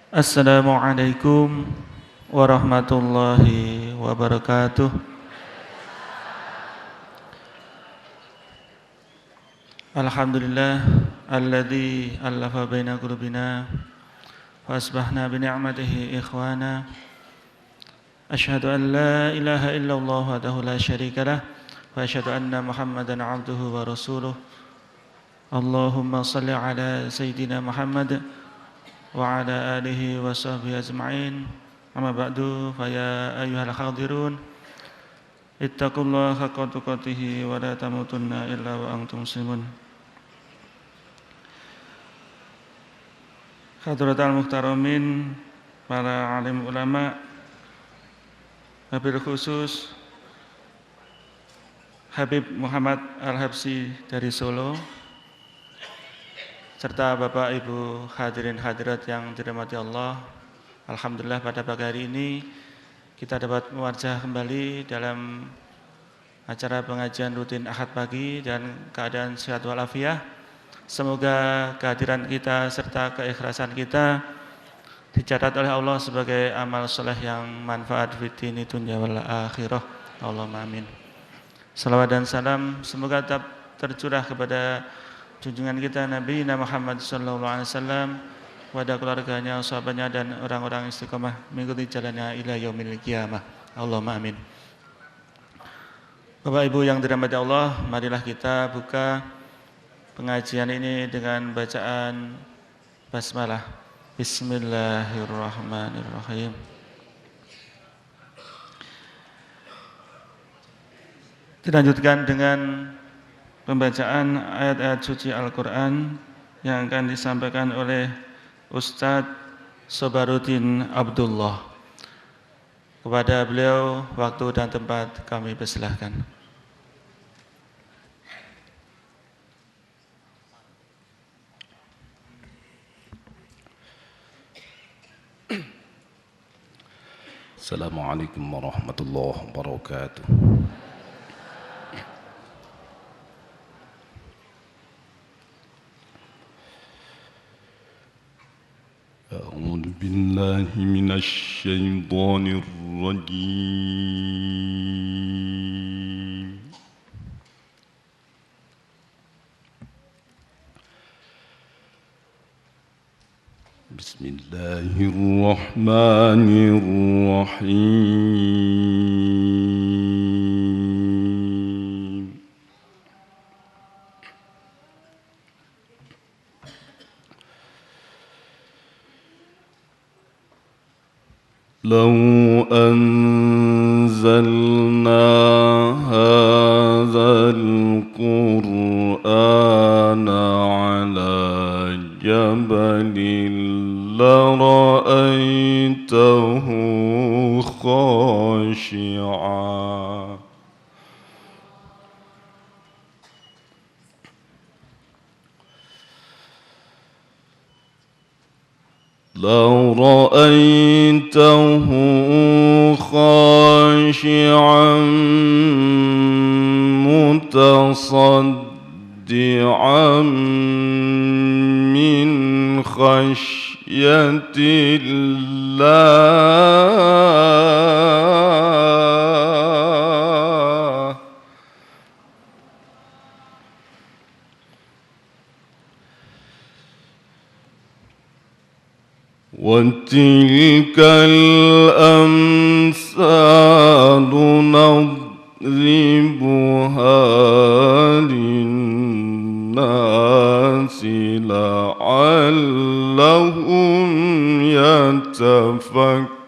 Assalamualaikum warahmatullahi wabarakatuh. Alhamdulillah alladzi allafa baina qulubina wa asbahna bi ni'matihi ikhwana. Asyhadu an la ilaha illallah wahdahu la syarika lah wa asyhadu anna Muhammadan 'abduhu wa rasuluh. Allahumma shalli ala sayyidina Muhammad wa ala alihi wa sahbihi ajma'in. Amma ba'du, fa ya ayyuhal hadirun ittaqullaha haqqa tuqatih wa la tamutunna illa wa antum muslimun. Hadratal muhtaramin, para alim ulama, wabil khusus Habib Muhammad Al-Habsyi dari Solo, serta Bapak Ibu hadirin hadirat yang dirahmati Allah. Alhamdulillah pada pagi hari ini kita dapat mewarjah kembali dalam acara pengajian rutin Ahad pagi dan keadaan sehat walafiat. Semoga kehadiran kita serta keikhlasan kita dicatat oleh Allah sebagai amal soleh yang manfaat fitini dunya wal akhirah. Allahumma amin. Salawat dan salam semoga tetap tercurah kepada junjungan kita Nabi Muhammad SAW, kepada keluarganya, sahabatnya dan orang-orang istiqomah mengikuti jalannya ila yaumil qiyamah. Allahumma amin. Bapak Ibu yang dirahmati Allah, marilah kita buka pengajian ini dengan bacaan basmalah. Bismillahirrahmanirrahim. Dilanjutkan dengan pembacaan ayat-ayat suci Al-Quran yang akan disampaikan oleh Ustadz Sobaruddin Abdullah. Kepada beliau, waktu dan tempat kami persilahkan. Assalamualaikum warahmatullahi wabarakatuh. أعوذ بالله من الشيطان الرجيم. بسم الله الرحمن الرحيم. لو أنزلنا هذا القرآن على جبل لرأيته خاشعا متصدعا من خشية الله وتلك الأمثال نضربها للناس لعلهم يتفكرون.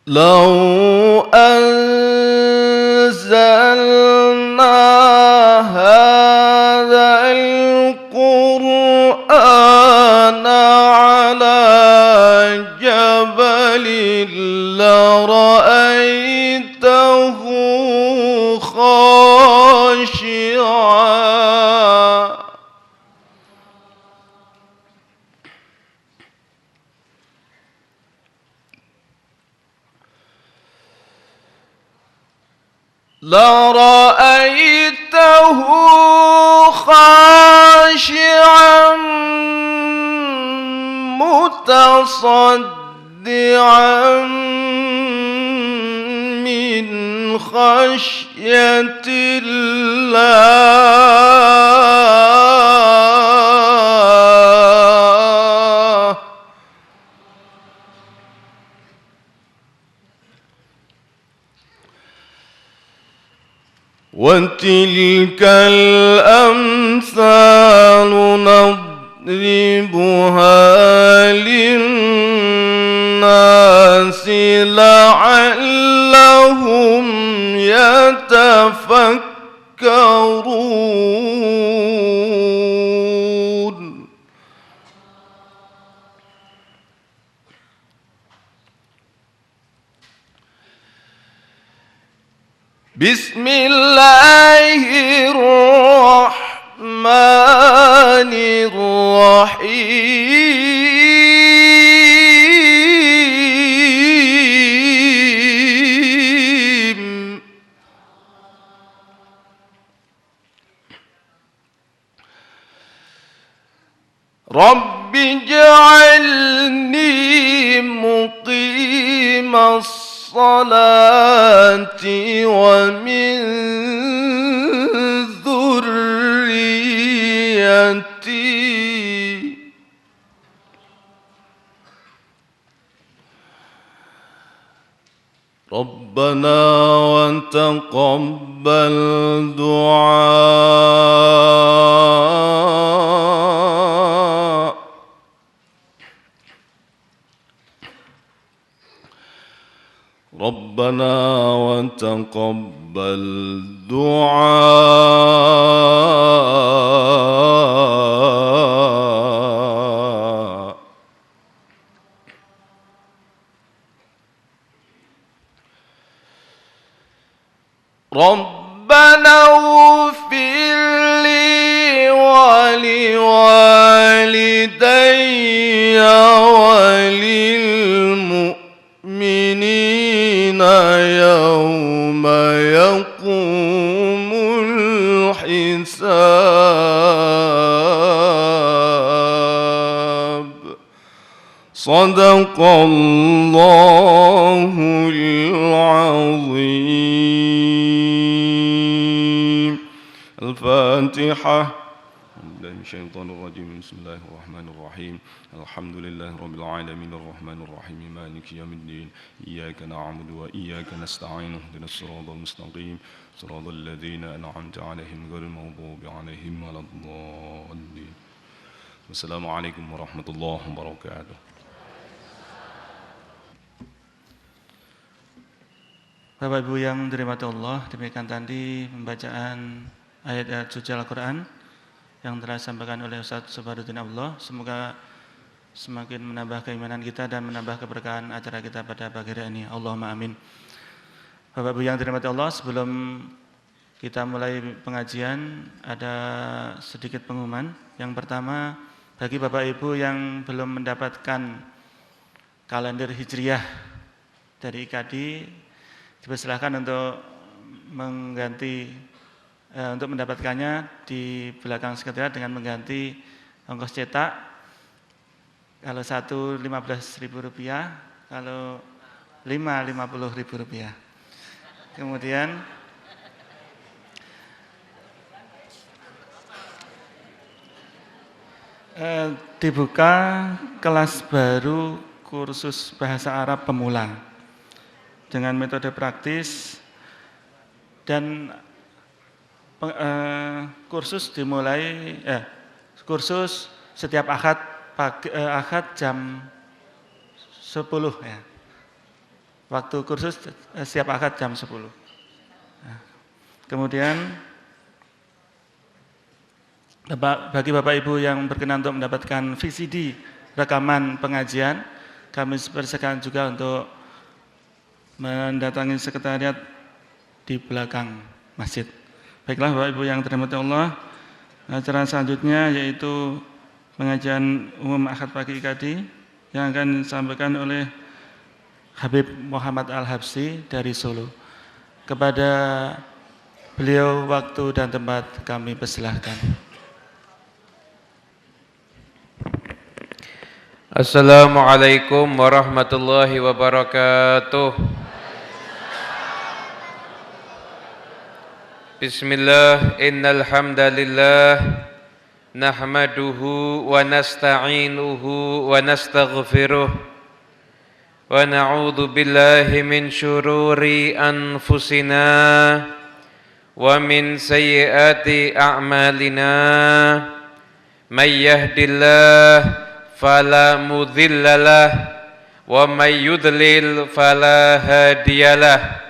لو أنزلنا هذا القرآن على جبل لرأيته خاشعا لرأيته خاشعا متصدعا من خشية الله. وتلك الأمثال نضربها للناس لعلهم يتفكرون. بسم الله الرحمن الرحيم. رب اجعلني مقيم الصلاة ومن ذريتي. ربنا وتقبل دعاء. ربنا وتقبل دعاء. ربنا اغفر لي ولوالدي وللمؤمنين يوم يقوم الحساب. صدق الله العظيم. الفاتحة. من الشيطان الرجيم. بسم الله الرحمن الرحيم. الحمد لله رب العالمين الرحمن الرحيم مالك يوم الدين. إياك نعبد وإياك نستعين اهدنا الصراط المستقيم صراط الذين أنعمت عليهم غير المغضوب عليهم ولا الضالين. والسلام عليكم ورحمة الله وبركاته. Bapak Ibu yang dirahmati Allah, demikian tadi pembacaan ayat-ayat suci Al-Quran yang telah disampaikan oleh Ustaz Sobharuddin Abdullah. Semoga semakin menambah keimanan kita dan menambah keberkahan acara kita pada pagi hari ini. Allahumma amin. Bapak Ibu yang dirahmati Allah, sebelum kita mulai pengajian ada sedikit pengumuman. Yang pertama, bagi Bapak Ibu yang belum mendapatkan kalender Hijriyah dari IKAD, dipersilahkan untuk untuk mendapatkannya di belakang sekretariat dengan mengganti ongkos cetak. Kalau 1 Rp15.000, kalau 5 Rp50.000. Kemudian dibuka kelas baru kursus bahasa Arab pemula dengan metode praktis, dan kursus setiap Ahad jam 10 ya. Waktu kursus setiap Ahad jam 10. Nah, kemudian bagi Bapak Ibu yang berkenan untuk mendapatkan VCD rekaman pengajian, kami persilakan juga untuk mendatangi sekretariat di belakang masjid. Baiklah Bapak Ibu yang dirahmati Allah, acara selanjutnya yaitu pengajian umum Ahad pagi IKAD yang akan disampaikan oleh Habib Muhammad Al-Habsyi dari Solo. Kepada Beliau waktu dan tempat kami persilahkan. Assalamualaikum warahmatullahi wabarakatuh. Bismillah, innal hamdalillah nahmaduhu wa nasta'inuhu wa nastaghfiruh wa na'udzu billahi min syururi anfusina wa min sayyiati a'malina. May yahdillah fala mudilla lah wa may yudlil fala hadiyalah.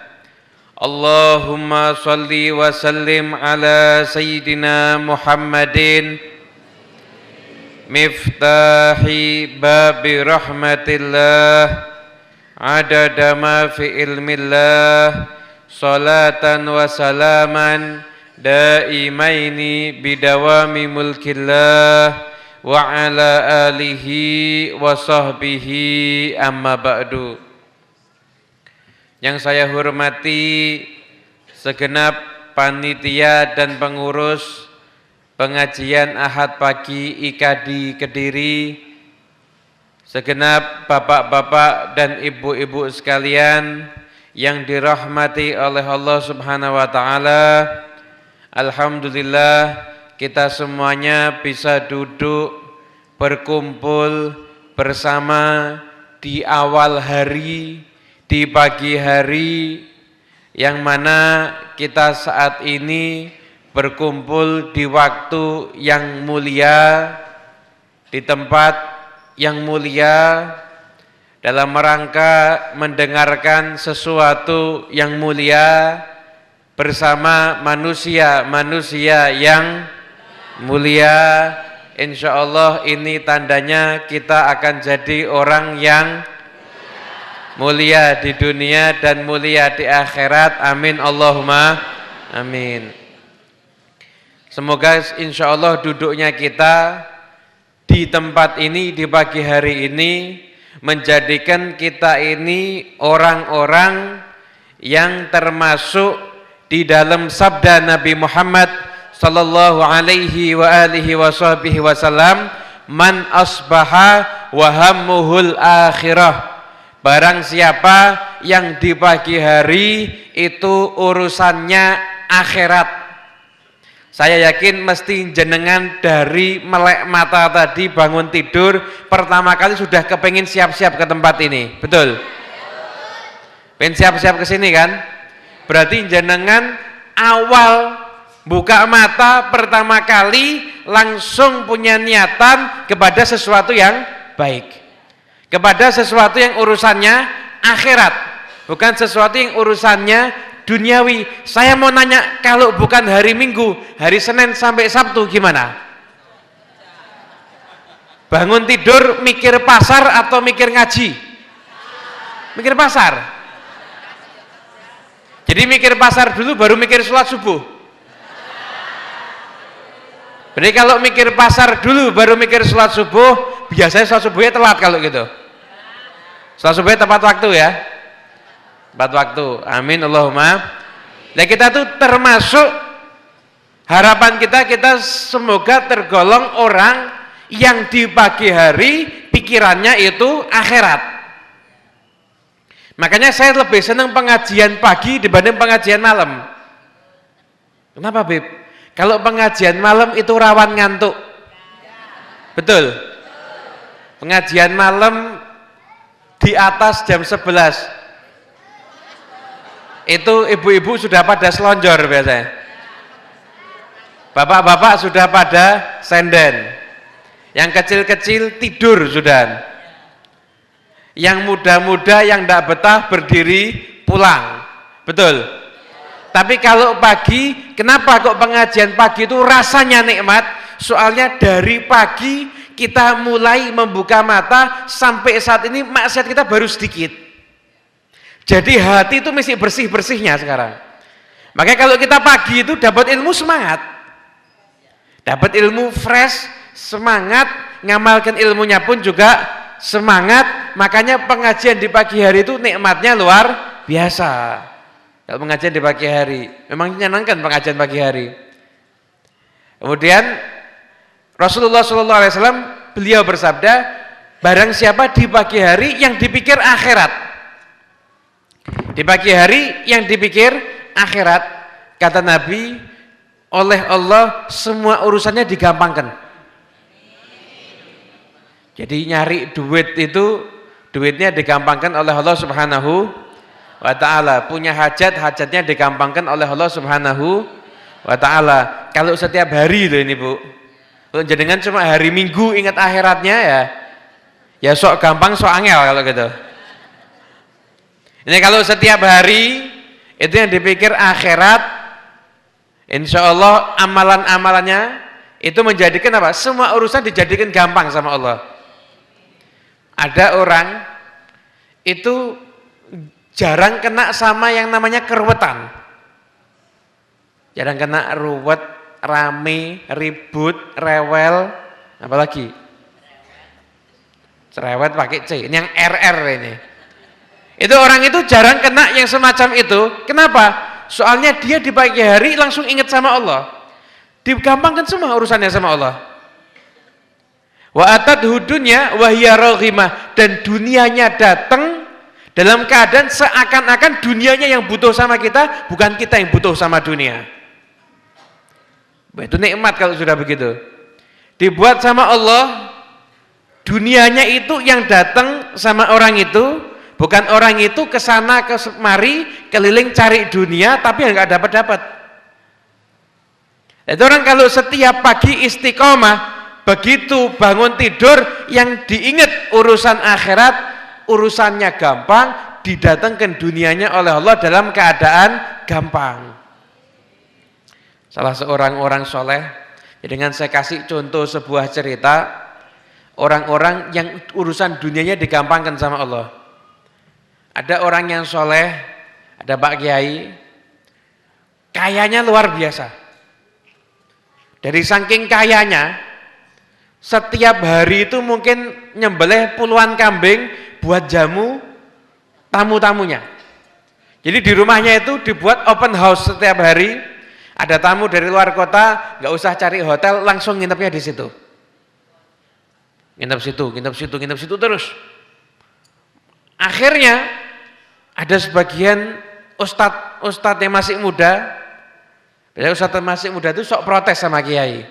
Allahumma salli wa sallim ala sayyidina Muhammadin miftahi babi rahmatillah adada ma fi ilmillah salatan wa salaman daimaini bidawami mulkillah wa ala alihi wa sahbihi amma ba'du. Yang saya hormati segenap panitia dan pengurus pengajian Ahad pagi IKADI Kediri, segenap bapak-bapak dan ibu-ibu sekalian yang dirahmati oleh Allah Subhanahu wa taala. Alhamdulillah kita semuanya bisa duduk berkumpul bersama di awal hari, di pagi hari, yang mana kita saat ini berkumpul di waktu yang mulia, di tempat yang mulia, dalam rangka mendengarkan sesuatu yang mulia bersama manusia-manusia yang mulia. Insya Allah ini tandanya kita akan jadi orang yang mulia di dunia dan mulia di akhirat. Amin Allahumma amin. Semoga insya Allah duduknya kita di tempat ini di pagi hari ini menjadikan kita ini orang-orang yang termasuk di dalam sabda Nabi Muhammad sallallahu alaihi wa alihi wa sahbihi wasallam, man asbaha wa hammuhul akhirah. Barang siapa yang di pagi hari itu urusannya akhirat. Saya yakin mesti jenengan dari melek mata tadi bangun tidur pertama kali sudah kepengin siap-siap ke tempat ini, betul? Pengen siap-siap ke sini kan? Berarti jenengan awal buka mata pertama kali langsung punya niatan kepada sesuatu yang baik, kepada sesuatu yang urusannya akhirat, bukan sesuatu yang urusannya duniawi. Saya mau nanya, kalau bukan hari Minggu, hari Senin sampai Sabtu gimana? Bangun tidur mikir pasar atau mikir ngaji? Mikir pasar. Jadi mikir pasar dulu baru mikir sholat subuh. Jadi kalau mikir pasar dulu baru mikir sholat subuh, biasanya sholat subuhnya telat kalau gitu. Sholat subuhnya tepat waktu ya. Tepat waktu. Amin Allahumma. Nah kita tuh termasuk harapan kita semoga tergolong orang yang di pagi hari pikirannya itu akhirat. Makanya saya lebih senang pengajian pagi dibanding pengajian malam. Kenapa Beb? Kalau pengajian malam itu rawan ngantuk. Betul? Pengajian malam di atas jam 11 itu ibu-ibu sudah pada selonjor biasanya. Bapak-bapak sudah pada senden. Yang kecil-kecil tidur sudah. Yang muda-muda yang tidak betah berdiri pulang. Betul? Tapi kalau pagi, kenapa kok pengajian pagi itu rasanya nikmat? Soalnya dari pagi kita mulai membuka mata sampai saat ini maksiat kita baru sedikit. Jadi hati itu mesti bersih-bersihnya sekarang. Makanya kalau kita pagi itu dapat ilmu semangat. Dapat ilmu fresh, semangat, ngamalkan ilmunya pun juga semangat. Makanya pengajian di pagi hari itu nikmatnya luar biasa. Kalau pengajian di pagi hari, memang menyenangkan pengajian pagi hari. Kemudian Rasulullah SAW beliau bersabda, barang siapa di pagi hari yang dipikir akhirat, di pagi hari yang dipikir akhirat, kata Nabi, oleh Allah semua urusannya digampangkan. Jadi nyari duit itu, duitnya digampangkan oleh Allah Subhanahu wa ta'ala. Punya hajat, hajatnya digampangkan oleh Allah Subhanahu wa ta'ala. Kalau setiap hari loh ini Bu, kalau jenengan cuma hari Minggu ingat akhiratnya ya sok gampang sok angel kalau gitu. Ini kalau setiap hari itu yang dipikir akhirat, insya Allah amalan-amalannya itu menjadikan apa? Semua urusan dijadikan gampang sama Allah. Ada orang itu jarang kena sama yang namanya keruwetan. Jarang kena ruwet, rame, ribut, rewel, apalagi cerewet pakai C, ini yang RR ini. Itu orang itu jarang kena yang semacam itu. Kenapa? Soalnya dia di pagi hari langsung ingat sama Allah. Digampangkan semua urusannya sama Allah. Wa atadhu dunya wa hiya raghimah, dan dunianya datang dalam keadaan seakan-akan dunianya yang butuh sama kita, bukan kita yang butuh sama dunia. Itu nikmat kalau sudah begitu. Dibuat sama Allah, dunianya itu yang datang sama orang itu, bukan orang itu kesana kemari keliling cari dunia tapi nggak dapat. Itu orang kalau setiap pagi istiqomah, begitu bangun tidur yang diingat urusan akhirat, urusannya gampang, didatangkan dunianya oleh Allah dalam keadaan gampang. Salah seorang orang soleh, dengan saya kasih contoh sebuah cerita, orang-orang yang urusan dunianya digampangkan sama Allah. Ada orang yang soleh, ada Pak Kiai, kayanya luar biasa. Dari saking kayanya, setiap hari itu mungkin nyembelih puluhan kambing buat jamu tamu-tamunya. Jadi di rumahnya itu dibuat open house setiap hari. Ada tamu dari luar kota, nggak usah cari hotel, langsung nginepnya di situ. Nginep situ terus. Akhirnya ada sebagian ustadz yang masih muda. Biasanya ustadz yang masih muda itu sok protes sama kiai.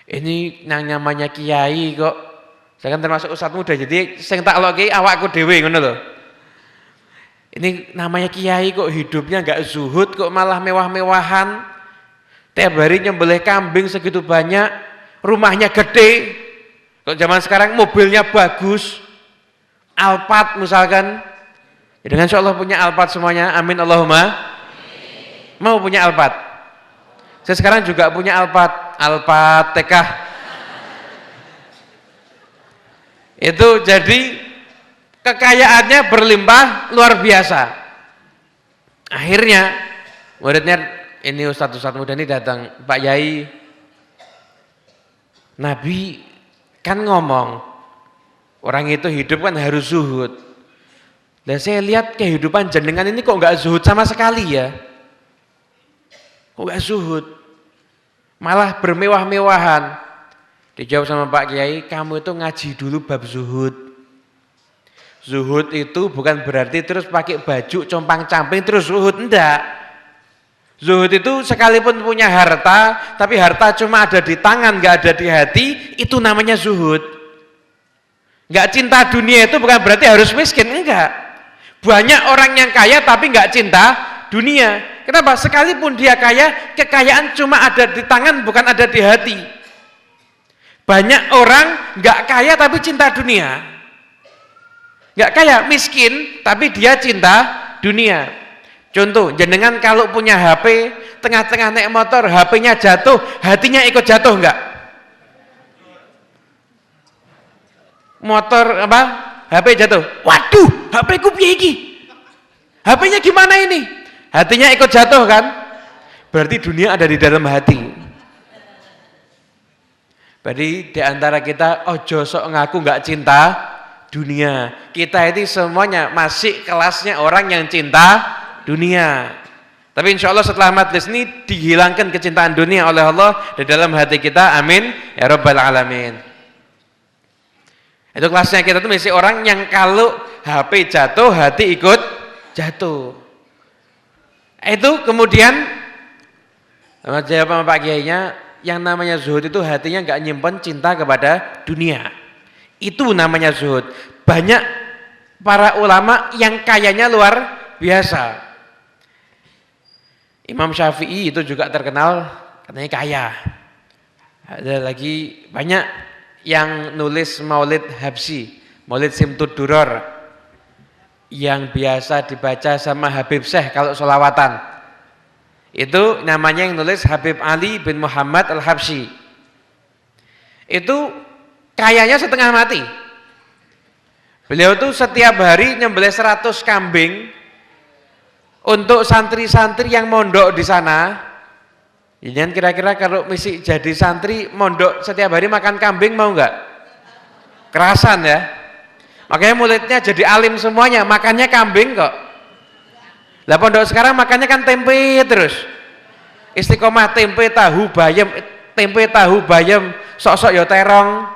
Ini yang namanya kiai kok, saya kan termasuk ustadz muda, jadi sing tak loki awakku dhewe ngono lho. Ini namanya kiai kok hidupnya enggak zuhud, kok malah mewah-mewahan. Tiap hari nyembelih kambing segitu banyak, rumahnya gede. Kok zaman sekarang mobilnya bagus. Alphard misalkan. Ya dengan insyaallah punya Alphard semuanya. Amin Allahumma. Mau punya Alphard? Saya sekarang juga punya Alphard TK. Itu jadi kekayaannya berlimpah luar biasa. Akhirnya muridnya ini ustadz muda ini datang, Pak Yai, Nabi kan ngomong orang itu hidup kan harus zuhud. Dan saya lihat kehidupan jenengan ini kok nggak zuhud sama sekali ya. Kok nggak zuhud? Malah bermewah-mewahan. Dijawab sama Pak Kiai, kamu itu ngaji dulu bab zuhud. Zuhud itu bukan berarti terus pakai baju compang-camping terus zuhud, enggak. Zuhud itu sekalipun punya harta, tapi harta cuma ada di tangan, enggak ada di hati, itu namanya zuhud. Enggak cinta dunia itu bukan berarti harus miskin, enggak. Banyak orang yang kaya tapi enggak cinta dunia. Kenapa? Sekalipun dia kaya, kekayaan cuma ada di tangan, bukan ada di hati. Banyak orang enggak kaya tapi cinta dunia. Enggak kaya, miskin, tapi dia cinta dunia. Contoh, jenengan kalau punya HP, tengah-tengah naik motor, HP-nya jatuh, hatinya ikut jatuh enggak? Motor apa? HP jatuh. Waduh, HP ku piye iki? HP-nya gimana ini? Hatinya ikut jatuh kan? Berarti dunia ada di dalam hati. Berarti di antara kita ojo sok ngaku enggak cinta dunia. Kita ini semuanya masih kelasnya orang yang cinta dunia. Tapi insya Allah setelah majlis ini dihilangkan kecintaan dunia oleh Allah di dalam hati kita. Amin ya rabbal alamin. Itu kelasnya kita tuh mesti orang yang kalau HP jatuh, hati ikut jatuh. Itu kemudian jawab sama Pak Kiainya, yang namanya zuhud itu hatinya nggak nyimpen cinta kepada dunia. Itu namanya zuhud. Banyak para ulama yang kayanya luar biasa. Imam Syafi'i itu juga terkenal katanya kaya. Ada lagi banyak yang nulis Maulid Habsyi, Maulid Simtud Duror, yang biasa dibaca sama Habib Syekh kalau sholawatan. Itu namanya yang nulis Habib Ali bin Muhammad Al-Habsyi. Itu kayanya setengah mati. Beliau tuh setiap hari nyembelih 100 kambing untuk santri-santri yang mondok di sana. Ini kira-kira kalau mesti jadi santri mondok setiap hari makan kambing mau nggak? Kerasan ya. Makanya mulutnya jadi alim semuanya, makannya kambing kok. Lah pondok sekarang makannya kan tempe terus. Istiqomah tempe tahu bayam, sok-sok ya terong.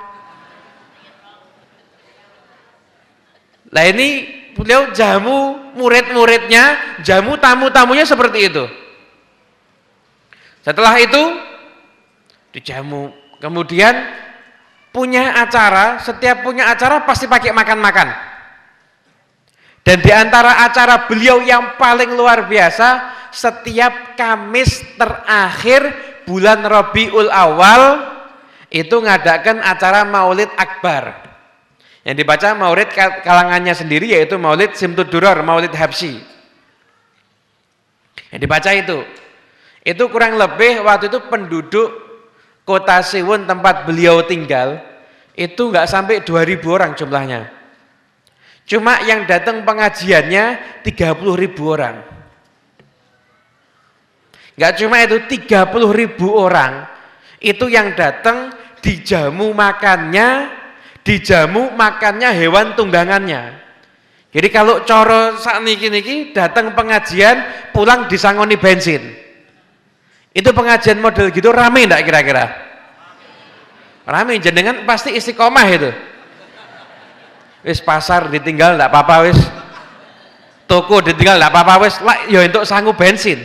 Lah ini beliau jamu murid-muridnya, jamu tamu-tamunya seperti itu. Setelah itu dijamu, kemudian punya acara, setiap punya acara pasti pakai makan-makan. Dan di antara acara beliau yang paling luar biasa, setiap Kamis terakhir bulan Rabiul Awal itu ngadakan acara Maulid Akbar. Yang dibaca maulid kalangannya sendiri yaitu Maulid Simtud Duror, Maulid Habsyi. Yang dibaca itu kurang lebih waktu itu penduduk kota Siwon tempat beliau tinggal itu nggak sampai 2.000 orang jumlahnya. Cuma yang datang pengajiannya 30.000 orang. Nggak cuma itu, 30.000 orang itu yang datang dijamu makannya hewan tunggangannya. Jadi kalau coro sak niki datang pengajian pulang disangoni bensin. Itu pengajian model gitu rame enggak kira-kira? Rame, jenengan pasti istiqomah itu. Wis pasar ditinggal enggak apa-apa wis. Toko ditinggal enggak apa-apa wis, lah ya entuk sangu bensin.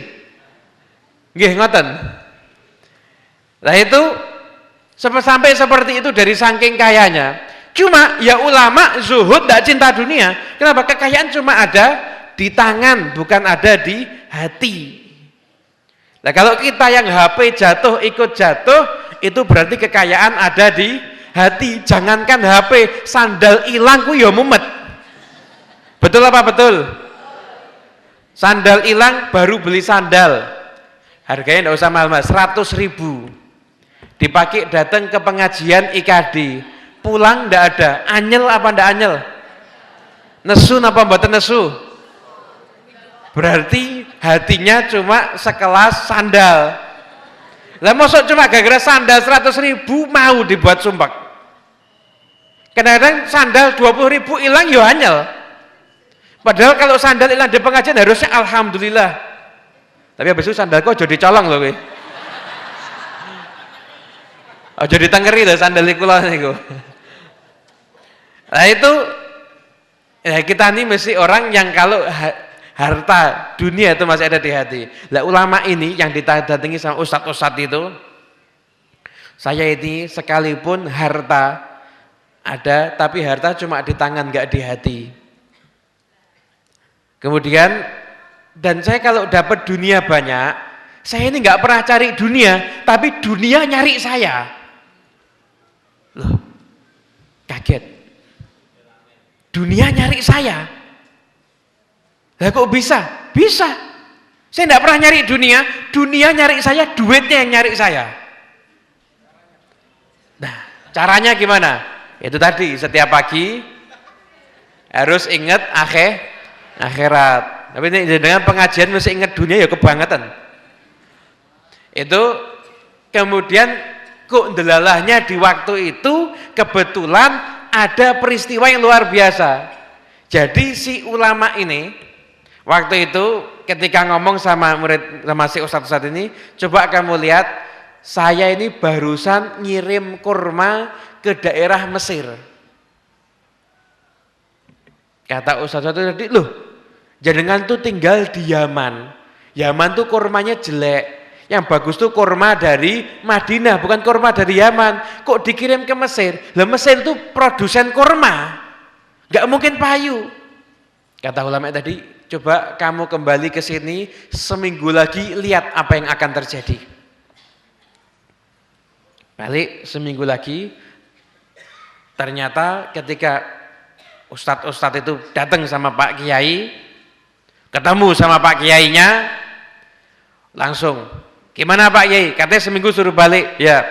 Nggih ngoten. Lah itu sampai seperti itu dari saking kayanya. Cuma ya ulama zuhud tidak cinta dunia. Kenapa? Kekayaan cuma ada di tangan, bukan ada di hati. Nah kalau kita yang HP jatuh ikut jatuh, itu berarti kekayaan ada di hati. Jangankan HP, sandal hilang ku ya mumet. Betul apa betul? Sandal hilang baru beli sandal. Harganya tidak usah mahal-mahal, 100.000. Dipakai datang ke pengajian IKD, pulang ndak ada, anyel apa ndak anyel? Nesu apa mboten nesu? Berarti hatinya cuma sekelas sandal. Lah mosok cuma gara-gara sandal 100.000 mau dibuat sumpek. Kadang-kadang sandal 20.000 hilang ya anyel. Padahal kalau sandal hilang di pengajian harusnya alhamdulillah. Tapi habis itu sandalku jadi colong loh kowe. Aja ditengeri lho sandal kula niku. Nah itu ya kita ini mesti orang yang kalau harta dunia itu masih ada di hati. Lah ulama ini yang didatangi sama ustadz-ustadz itu, saya ini sekalipun harta ada, tapi harta cuma di tangan nggak di hati. Kemudian dan saya kalau dapat dunia banyak, saya ini nggak pernah cari dunia, tapi dunia nyari saya. Loh, kaget. Dunia nyari saya. Lah kok bisa? Bisa. Saya tidak pernah nyari dunia, dunia nyari saya, duitnya yang nyari saya. Nah, caranya gimana? Itu tadi, setiap pagi harus ingat akhirat. Tapi ini dengan pengajian mesti ingat dunia ya kebangetan. Itu kemudian kok delalahnya di waktu itu kebetulan ada peristiwa yang luar biasa. Jadi si ulama ini Waktu itu ketika ngomong sama murid, sama si ustadz ini, coba kamu lihat, saya ini barusan ngirim kurma ke daerah Mesir. Kata ustadz itu tadi, loh, jenengan tuh tinggal di Yaman. Yaman tuh kurmanya jelek. Yang bagus tuh kurma dari Madinah, bukan kurma dari Yaman. Kok dikirim ke Mesir? Lah Mesir tuh produsen kurma. Gak mungkin payu. Kata ulama tadi, coba kamu kembali ke sini seminggu lagi, lihat apa yang akan terjadi. Balik seminggu lagi, ternyata ketika ustadz itu datang sama Pak Kiai, ketemu sama Pak Kiainya, langsung, gimana Pak Kiai? Katanya seminggu suruh balik. Ya,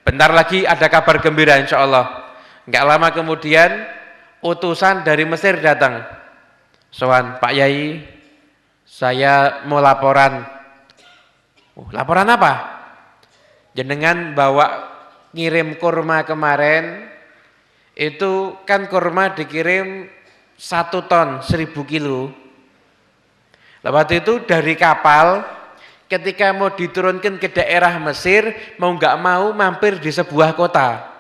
bentar lagi ada kabar gembira insya Allah. Nggak lama kemudian utusan dari Mesir datang. Sowan, Pak Kiai, saya mau laporan. Laporan apa? Jenengan bawa ngirim kurma kemarin, itu kan kurma dikirim 1 ton 1000 kilo. Waktu itu dari kapal, ketika mau diturunkan ke daerah Mesir, mau nggak mau mampir di sebuah kota.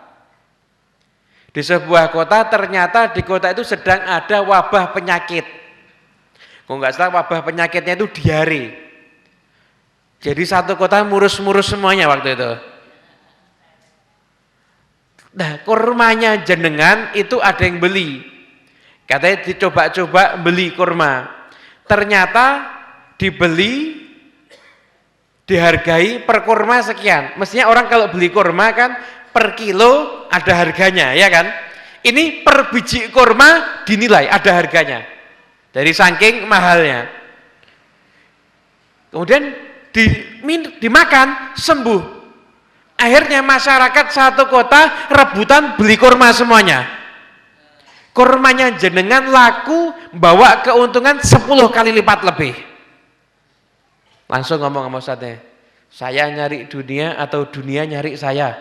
Di sebuah kota, ternyata di kota itu sedang ada wabah penyakit. Kalau nggak salah wabah penyakitnya itu diare. Jadi satu kota murus-murus semuanya waktu itu. Nah, kurmanya jenengan itu ada yang beli. Katanya dicoba-coba beli kurma. Ternyata dibeli, dihargai per kurma sekian. Mestinya orang kalau beli kurma kan per kilo ada harganya, ya kan? Ini per biji kurma dinilai ada harganya. Dari saking mahalnya. Kemudian dimakan, sembuh. Akhirnya masyarakat satu kota rebutan beli kurma semuanya. Kurmanya jenengan laku, bawa keuntungan 10 kali lipat lebih. Langsung ngomong sama ustadznya, saya nyari dunia atau dunia nyari saya?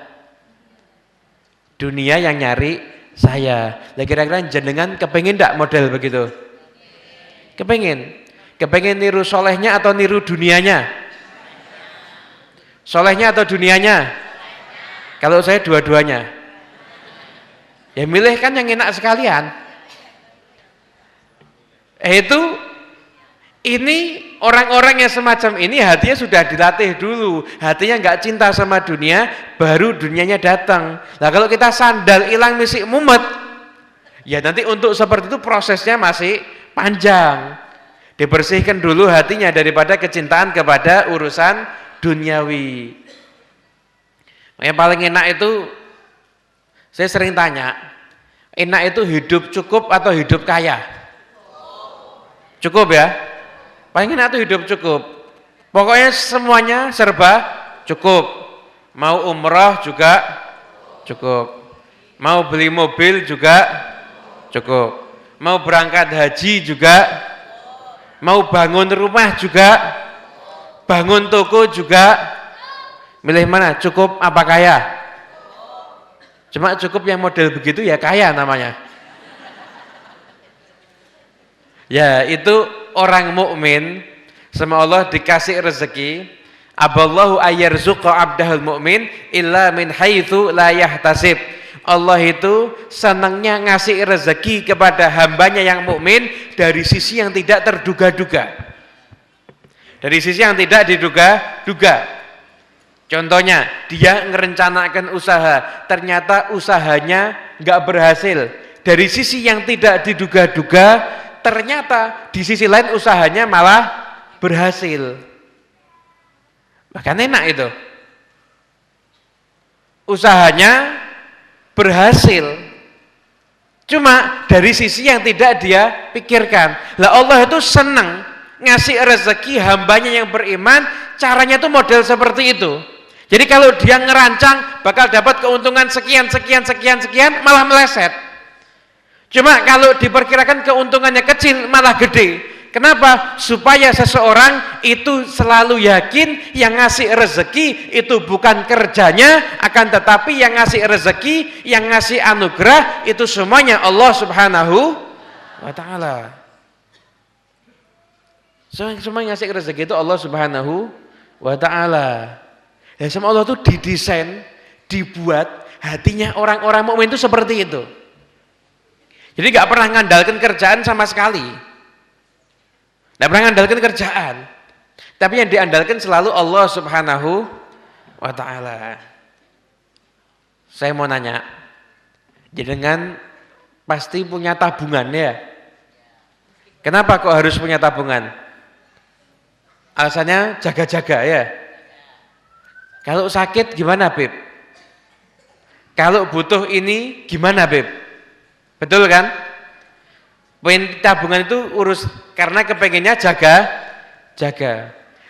Dunia yang nyari saya. Lah kira-kira jenengan kepengen enggak model begitu? Kepengen niru solehnya atau niru dunianya? Solehnya atau dunianya? Kalau saya dua-duanya. Ya milih kan yang enak sekalian. Ini orang-orang yang semacam ini hatinya sudah dilatih dulu. Hatinya nggak cinta sama dunia, baru dunianya datang. Nah kalau kita sandal hilang misi mumet, ya nanti untuk seperti itu prosesnya masih panjang. Dibersihkan dulu hatinya daripada kecintaan kepada urusan duniawi. Yang paling enak itu, saya sering tanya, enak itu hidup cukup atau hidup kaya? Cukup ya? Paling enak itu hidup cukup. Pokoknya semuanya serba cukup. Mau umroh juga cukup. Mau beli mobil juga cukup. Mau berangkat haji juga, mau bangun rumah juga, bangun toko juga. Milih mana? Cukup apa kaya? Cuma cukup yang model begitu ya kaya namanya. Ya itu orang mukmin sama Allah dikasih rezeki. Aballahu ayyarzuqa abdahul mu'min illa min haitsu la yahtasib. Allah itu senangnya ngasih rezeki kepada hambanya yang mukmin dari sisi yang tidak terduga-duga. Dari sisi yang tidak diduga-duga. Contohnya, dia merencanakan usaha, ternyata usahanya nggak berhasil. Dari sisi yang tidak diduga-duga, ternyata di sisi lain usahanya malah berhasil. Bahkan enak itu. Usahanya berhasil. Cuma dari sisi yang tidak dia pikirkan. Lah Allah itu senang ngasih rezeki hambanya yang beriman, caranya itu model seperti itu. Jadi kalau dia ngerancang bakal dapat keuntungan sekian, malah meleset. Cuma kalau diperkirakan keuntungannya kecil, malah gede. Kenapa? Supaya seseorang itu selalu yakin yang ngasih rezeki itu bukan kerjanya, akan tetapi yang ngasih rezeki, yang ngasih anugerah itu semuanya Allah Subhanahu wa ta'ala. Semua yang ngasih rezeki itu Allah Subhanahu wa Ta'ala. Ya, sama Allah itu didesain, dibuat hatinya orang-orang mukmin itu seperti itu. Jadi nggak pernah ngandalkan kerjaan sama sekali. Nggak pernah ngandalkan kerjaan. Tapi yang diandalkan selalu Allah Subhanahu wa Ta'ala. Saya mau nanya, jenengan pasti punya tabungan ya? Kenapa kok harus punya tabungan? Alasannya jaga-jaga ya. Kalau sakit gimana Beb? Kalau butuh ini gimana Beb? Betul kan? Poin tabungan itu urus karena kepengennya jaga.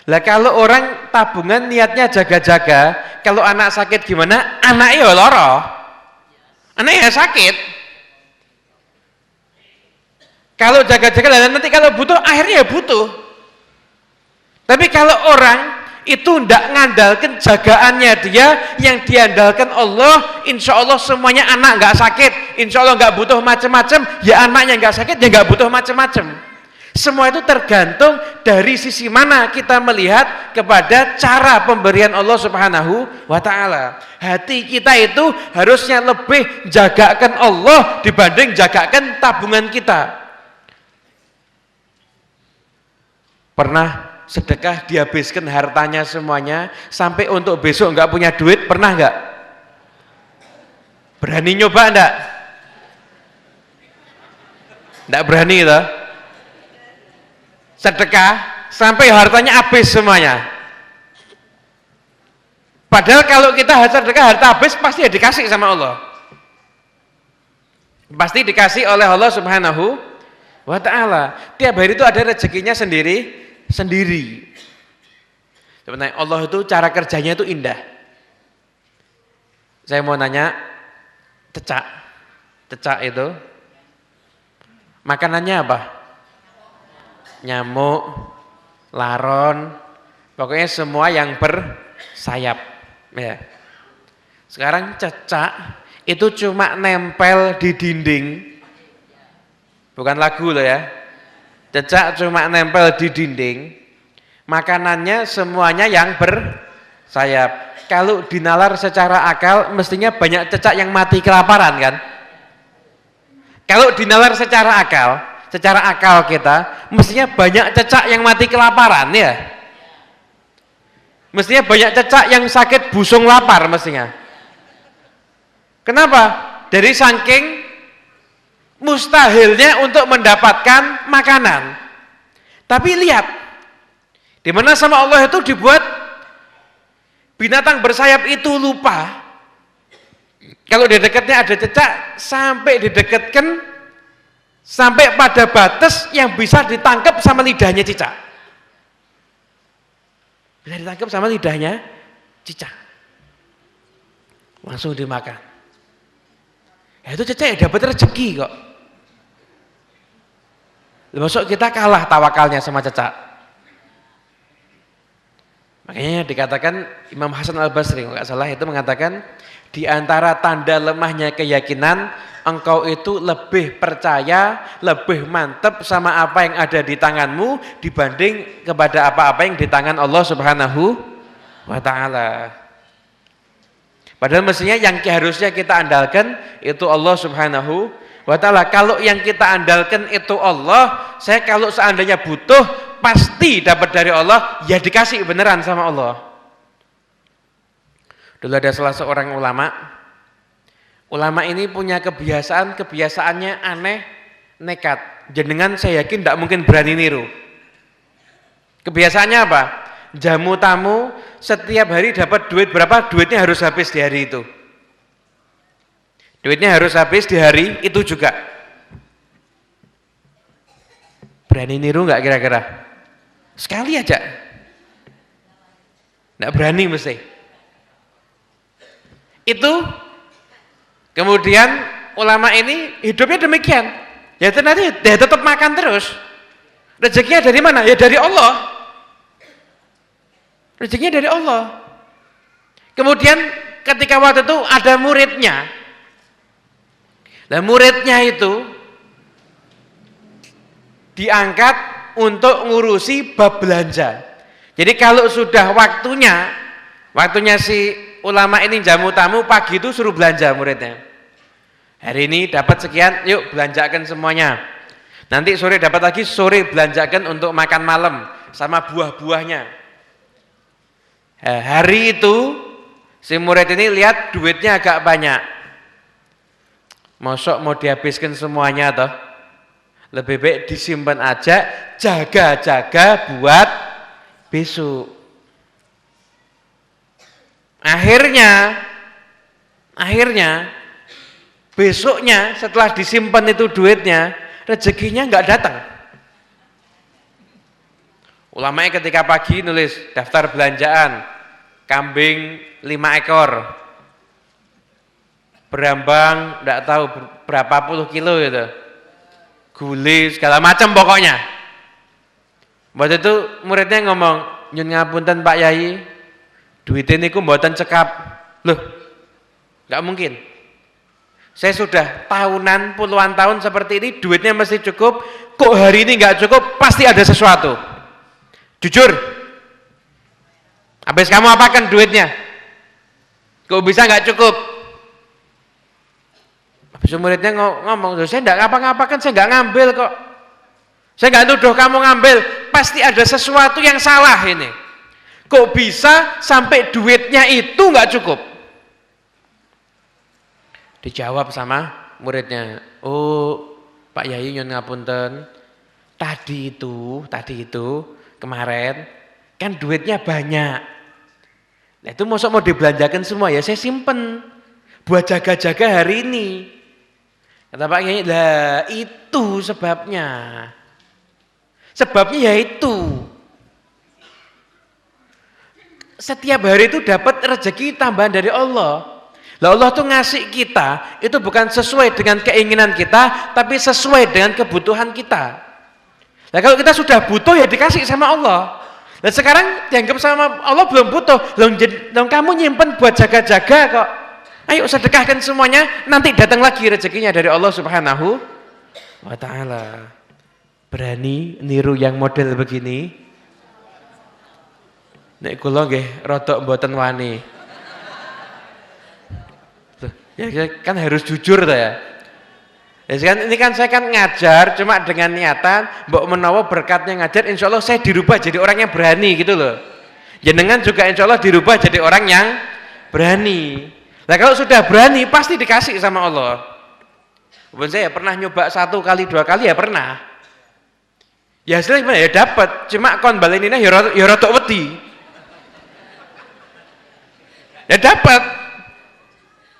Lah kalau orang tabungan niatnya jaga-jaga, kalau anak sakit gimana? Anaknya loro. Anaknya sakit. Kalau jaga-jaga nanti kalau butuh akhirnya ya butuh. Tapi kalau orang itu tidak ngandalkan jagaannya dia, yang diandalkan Allah, insya Allah semuanya anak nggak sakit, insya Allah nggak butuh macam-macam, ya anaknya nggak sakit, ya nggak butuh macam-macam. Semua itu tergantung dari sisi mana kita melihat kepada cara pemberian Allah Subhanahu wa Ta'ala. Hati kita itu harusnya lebih jagakan Allah dibanding jagakan tabungan kita. Pernah sedekah dihabiskan hartanya semuanya sampai untuk besok nggak punya duit, pernah nggak? Berani nyoba enggak? Enggak berani itu. Sedekah sampai hartanya habis semuanya. Padahal kalau kita sedekah harta habis pasti ya dikasih sama Allah. Pasti dikasih oleh Allah Subhanahu wa Ta'ala. Tiap hari itu ada rezekinya sendiri. Sebenarnya Allah itu cara kerjanya itu indah. Saya mau nanya, cecak itu makanannya apa? Nyamuk, laron, pokoknya semua yang bersayap. Ya. Sekarang cecak itu cuma nempel di dinding, bukan lagu loh ya. Cecak cuma nempel di dinding, makanannya semuanya yang bersayap. Kalau dinalar secara akal, mestinya banyak cecak yang mati kelaparan kan? Kalau dinalar secara akal kita, mestinya banyak cecak yang mati kelaparan ya? Mestinya banyak cecak yang sakit busung lapar mestinya. Kenapa? Dari saking mustahilnya untuk mendapatkan makanan. Tapi lihat, di mana sama Allah itu dibuat binatang bersayap itu lupa. Kalau di dekatnya ada cecak, sampai didekatkan sampai pada batas yang bisa ditangkap sama lidahnya cicak. Bisa ditangkap sama lidahnya cicak. Langsung dimakan. Ya itu cecak ya dapat rezeki kok. Masuk kita kalah tawakalnya sama cecak. Makanya dikatakan Imam Hasan Al-Basri nggak salah itu mengatakan di antara tanda lemahnya keyakinan engkau itu lebih percaya, lebih mantap sama apa yang ada di tanganmu dibanding kepada apa-apa yang di tangan Allah Subhanahu wa Ta'ala. Padahal mestinya yang harusnya kita andalkan itu Allah Subhanahu wa Ta'ala. Kalau yang kita andalkan itu Allah, saya kalau seandainya butuh pasti dapat dari Allah, ya dikasih beneran sama Allah. Dulu ada salah seorang ulama ini punya kebiasaannya aneh, nekat. Jenengan saya yakin tidak mungkin berani niru. Kebiasaannya apa? Jamu tamu setiap hari dapat duit berapa, duitnya harus habis di hari itu. Duitnya harus habis di hari itu juga. Berani niru nggak kira-kira? Sekali aja. Nggak berani mesti. Itu kemudian ulama ini hidupnya demikian. Ya nanti dia tetap makan terus. Rezekinya dari mana? Ya dari Allah. Rezekinya dari Allah. Kemudian ketika waktu itu ada muridnya. Nah muridnya itu diangkat untuk ngurusi bab belanja. Jadi kalau sudah waktunya si ulama ini jamu tamu, pagi itu suruh belanja muridnya. Hari ini dapat sekian, yuk belanjakan semuanya. Nanti sore dapat lagi, sore belanjakan untuk makan malam sama buah-buahnya. Hari itu si murid ini lihat duitnya agak banyak. Mosok mau dihabiskan semuanya toh? Lebih baik disimpan aja, jaga-jaga buat besok. Akhirnya besoknya setelah disimpan itu duitnya, rezekinya nggak datang. Ulamanya ketika pagi nulis daftar belanjaan, kambing 5 ekor, berambang nggak tahu berapa puluh kilo gitu, gulai segala macam pokoknya. Waktu itu muridnya ngomong, nyun ngapunten Pak Yai, duit ini ku mboten cekap. Loh, nggak mungkin. Saya sudah tahunan, puluhan tahun seperti ini, duitnya mesti cukup. Kok hari ini nggak cukup? Pasti ada sesuatu. Jujur. Habis kamu apakan duitnya? Kok bisa nggak cukup? Habis muridnya ngomong, saya nggak ngapa-ngapakan, saya nggak ngambil kok. Saya nggak nuduh kamu ngambil, pasti ada sesuatu yang salah ini. Kok bisa sampai duitnya itu nggak cukup? Dijawab sama muridnya, oh Pak Yai nyun ngapunten, tadi itu kemarin kan duitnya banyak. Nah itu mosok mau dibelanjakan semua ya, saya simpen buat jaga-jaga hari ini. Kata Pak Yai, lah itu sebabnya. Sebabnya yaitu setiap hari itu dapat rezeki tambahan dari Allah. Lah Allah tuh ngasih kita itu bukan sesuai dengan keinginan kita, tapi sesuai dengan kebutuhan kita. Nah kalau kita sudah butuh ya dikasih sama Allah. Dan sekarang dianggap sama Allah belum butuh. Loh kamu nyimpen buat jaga-jaga kok. Ayo sedekahkan semuanya, nanti datang lagi rezekinya dari Allah Subhanahu wa ta'ala. Berani niru yang model begini? Nek kula nggih rada mboten wani. Ya kan harus jujur ta ya. Ini kan saya kan ngajar cuma dengan niatan mbok menawa berkatnya ngajar insyaallah saya dirubah jadi orang yang berani gitu loh. Jenengan juga insyaallah dirubah jadi orang yang berani. Nah kalau sudah berani pasti dikasih sama Allah. Walaupun saya pernah nyoba 1 kali 2 kali ya pernah. Ya hasilnya gimana? Ya dapat, cuma kon balenina ya rada wedi. Ya dapat.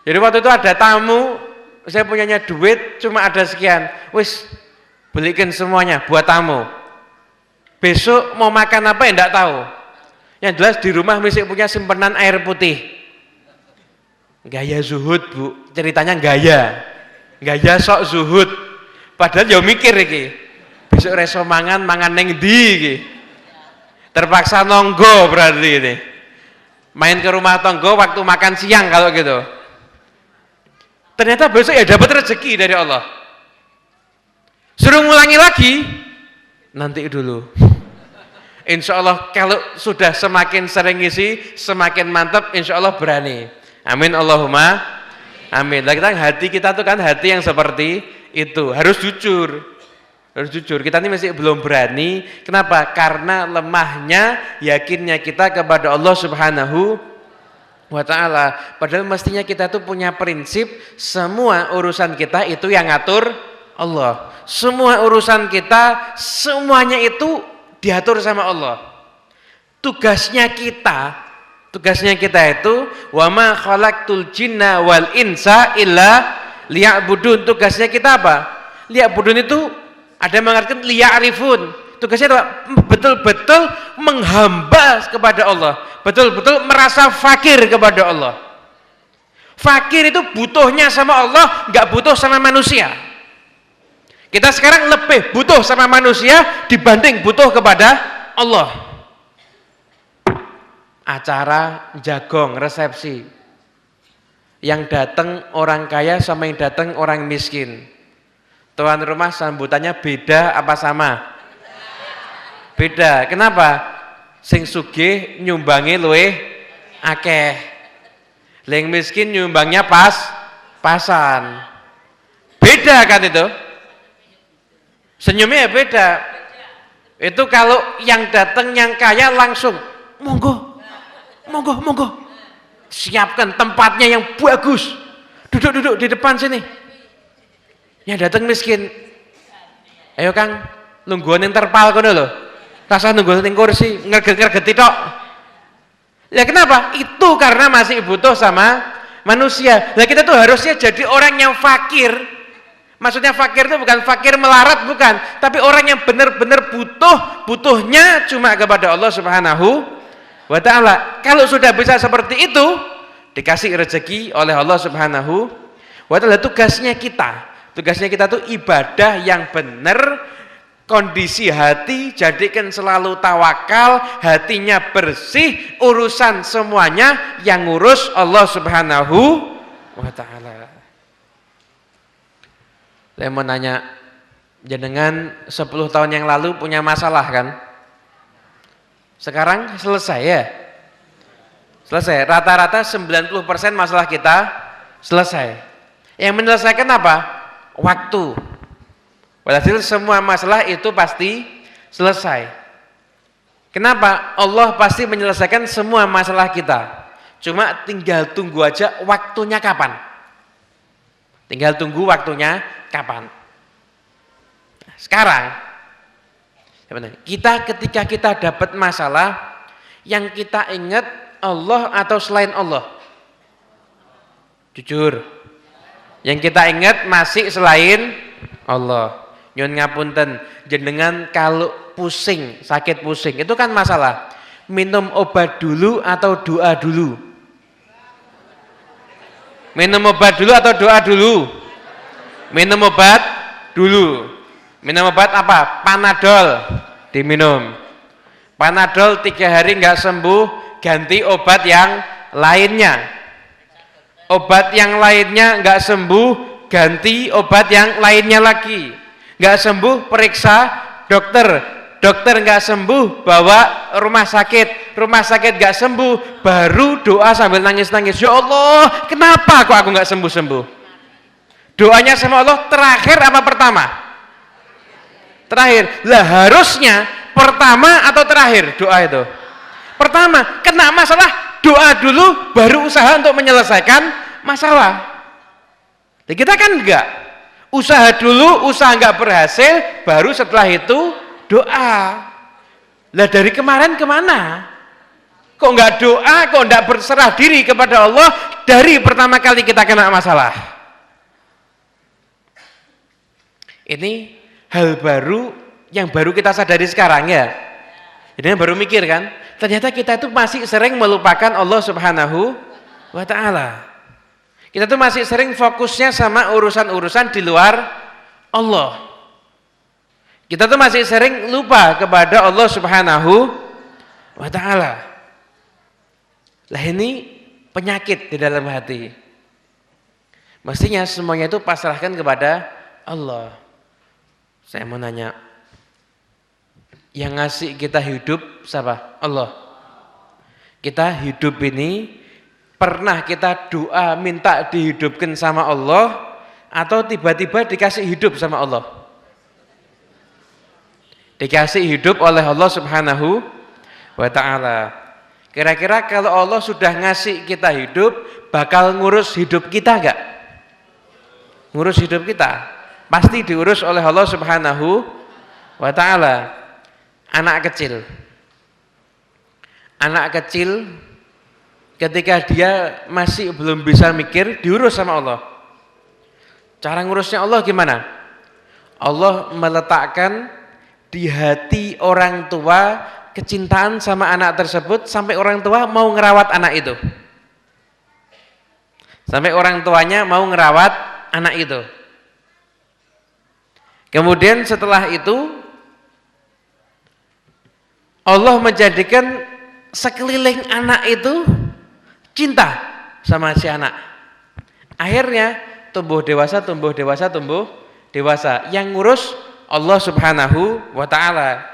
Jadi waktu itu ada tamu, saya punyanya duit cuma ada sekian. Wis belikan semuanya buat tamu. Besok mau makan apa ya enggak tahu. Yang jelas di rumah mesti punya simpanan air putih. Gaya zuhud, Bu. Ceritanya gaya sok zuhud. Padahal ya mikir iki. Besok reso mangan neng ndi iki. Terpaksa nonggo berarti ini. Main ke rumah tonggo waktu makan siang kalau gitu. Ternyata besok ya dapat rezeki dari Allah. Suruh ngulangi lagi, nanti dulu. Insya Allah kalau sudah semakin sering isi, semakin mantap, insya Allah berani. Amin Allahumma amin. Hati kita tuh kan hati yang seperti itu, harus jujur. Harus jujur, kita ini masih belum berani. Kenapa? Karena lemahnya yakinnya kita kepada Allah Subhanahu wa ta'ala. Padahal mestinya kita tuh punya prinsip semua urusan kita itu yang ngatur Allah. Semua urusan kita semuanya itu diatur sama Allah. Tugasnya kita itu wa ma khalaqtul jinna wal insa illa liya'budun. Tugasnya kita apa? Liya'budun itu ada yang mengatakan liya'rifun. Tugasnya itu betul-betul menghamba kepada Allah. Betul-betul merasa fakir kepada Allah. Fakir itu butuhnya sama Allah, enggak butuh sama manusia. Kita sekarang lebih butuh sama manusia dibanding butuh kepada Allah. Acara jagong, resepsi. Yang datang orang kaya sama yang datang orang miskin. Tuan rumah sambutannya beda apa sama? Beda. Kenapa? Sing sugih nyumbangi luwih akeh. Leng miskin nyumbangnya pasan. Beda kan itu? Senyumnya ya beda. Itu kalau yang datang yang kaya langsung monggo. Siapkan tempatnya yang bagus. Duduk di depan sini. Yang datang miskin. Ayo Kang, nungguan yang terpal kono lho. Rasa nunggu ning kursi, ngerget-ngergeti tok. Ya kenapa? Itu karena masih butuh sama manusia. Nah kita tuh harusnya jadi orang yang fakir. Maksudnya fakir itu bukan fakir melarat, bukan. Tapi orang yang benar-benar butuhnya cuma kepada Allah Subhanahu wa ta'ala. Kalau sudah bisa seperti itu, dikasih rezeki oleh Allah Subhanahu wa ta'ala. Tugasnya kita tuh ibadah yang benar. Kondisi hati jadikan selalu tawakal, hatinya bersih, urusan semuanya yang ngurus Allah Subhanahu wa ta'ala. Saya mau nanya, jenengan 10 tahun yang lalu punya masalah kan? Sekarang selesai ya? Selesai, rata-rata 90% masalah kita selesai. Yang menyelesaikan apa? Waktu. Walhasil semua masalah itu pasti selesai. Kenapa? Allah pasti menyelesaikan semua masalah kita. Cuma tinggal tunggu aja waktunya kapan. Tinggal tunggu waktunya kapan. Sekarang, kita ketika kita dapat masalah, yang kita ingat Allah atau selain Allah? Jujur. Yang kita ingat masih selain Allah. Nyun ngapunten, jenengan kalau pusing, sakit pusing, itu kan masalah. Minum obat dulu atau doa dulu? Minum obat dulu atau doa dulu? Minum obat dulu. Minum obat apa? Panadol diminum. Panadol 3 hari nggak sembuh, ganti obat yang lainnya. Obat yang lainnya nggak sembuh, ganti obat yang lainnya lagi. Nggak sembuh, periksa dokter nggak sembuh, bawa rumah sakit nggak sembuh, baru doa sambil nangis-nangis, ya Allah kenapa kok aku nggak sembuh-sembuh. Doanya sama Allah terakhir apa pertama? Terakhir. Lah harusnya pertama atau terakhir doa itu? Pertama. Kena masalah doa dulu, baru usaha untuk menyelesaikan masalah. Jadi kita kan enggak, usaha dulu, usaha enggak berhasil, baru setelah itu doa. Lah dari kemarin kemana? Kok enggak doa, kok enggak berserah diri kepada Allah dari pertama kali kita kena masalah? Ini hal baru yang baru kita sadari sekarang ya. Jadi baru mikir kan, ternyata kita itu masih sering melupakan Allah Subhanahu wa ta'ala. Kita tuh masih sering fokusnya sama urusan-urusan di luar Allah. Kita tuh masih sering lupa kepada Allah Subhanahu wa ta'ala. Lah ini penyakit di dalam hati. Mestinya semuanya itu pasrahkan kepada Allah. Saya mau nanya, yang ngasih kita hidup siapa? Allah. Kita hidup ini pernah kita doa minta dihidupkan sama Allah, atau tiba-tiba dikasih hidup sama Allah? Dikasih hidup oleh Allah Subhanahu wa ta'ala. Kira-kira kalau Allah sudah ngasih kita hidup, bakal ngurus hidup kita enggak? Ngurus hidup kita pasti diurus oleh Allah Subhanahu wa ta'ala. Anak kecil ketika dia masih belum bisa mikir, diurus sama Allah. Cara ngurusnya Allah gimana? Allah meletakkan di hati orang tua kecintaan sama anak tersebut, sampai orang tua mau ngerawat anak itu. Sampai orang tuanya mau ngerawat anak itu. Kemudian setelah itu Allah menjadikan sekeliling anak itu cinta sama si anak. Akhirnya tumbuh dewasa. Yang ngurus Allah Subhanahu wa ta'ala.